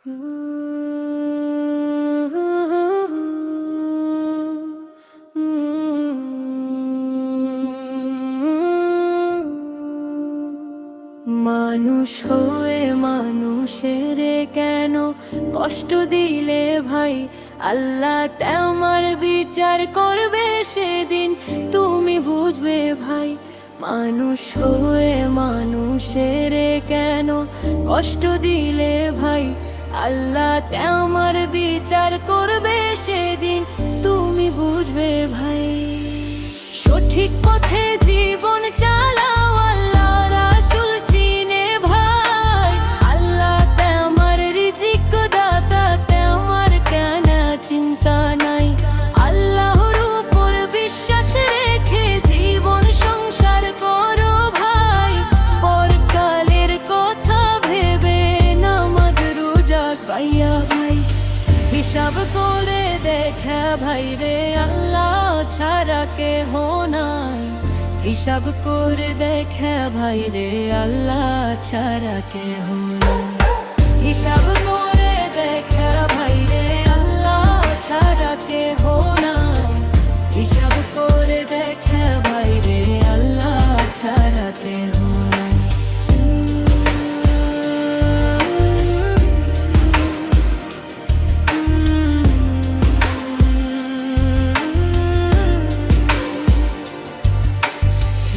মানুষ হয়ে মানুষের কেন কষ্ট দিলে ভাই, আল্লাহ তোমার বিচার করবে সেদিন তুমি বুঝবে ভাই। মানুষ হয়ে মানুষের কেন কষ্ট দিলে ভাই, আল্লাহ তোমার বিচার করবে সেদিন তুমি বুঝবে ভাই। সঠিক পথে জীবন চালাও, আল্লাহ রাসূল চিনে ভাই। আল্লাহ তোমার রিজিক দাতা, তোমার কেন চিন্তা নাই। আল্লাহর উপর বিশ্বাস রেখে জীবন সংসার করো ভাই। পরকালের কথা ভেবে নামাজ রোজা পাইয়া ভাই। হিসাব করে দেখা ভাই রে, আল্লাহ ছাড়া কেহ নাই। হিসাব করে দেখা ভাই রে, আল্লাহ ছাড়া কেহ নাই। হিসাব করে দেখা ভাই রে, আল্লাহ ছাড়া কেহ নাই। হিসাব করে দেখা ভাই রে, আল্লাহ ছাড়া কেহ নাই।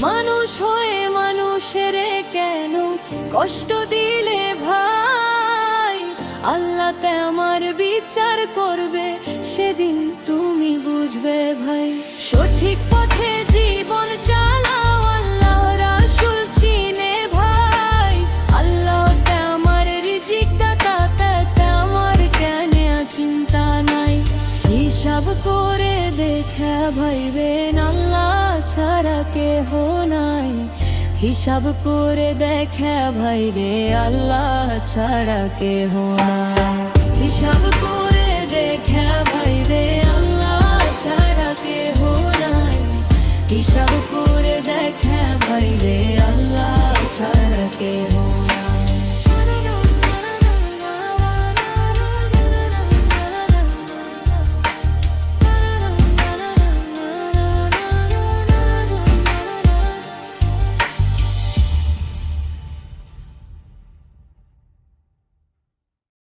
মানুষ হয়ে মানুষের কেন কষ্ট দিলে ভাই, আল্লাহ তোমার বিচার করবে সেদিন তুমি বুঝবে ভাই। সঠিক পথে জীবন চালাও, আল্লাহ রাসূল চিনে ভাই। আল্লাহ তোমার রিজিক দাতা, তোমার কেন চিন্তা নাই। হিসাব করে দেখা ভাইবেন, আল্লাহ ছাড়া কেহ নাই। হিসাব করে দেখা ভাই রে, আল্লাহ ছাড়া কেহ নাই। হিসাব করে দেখা ভাই রে, আল্লাহ ছাড়া কেহ নাই। হিসাব করে দেখা ভাই রে।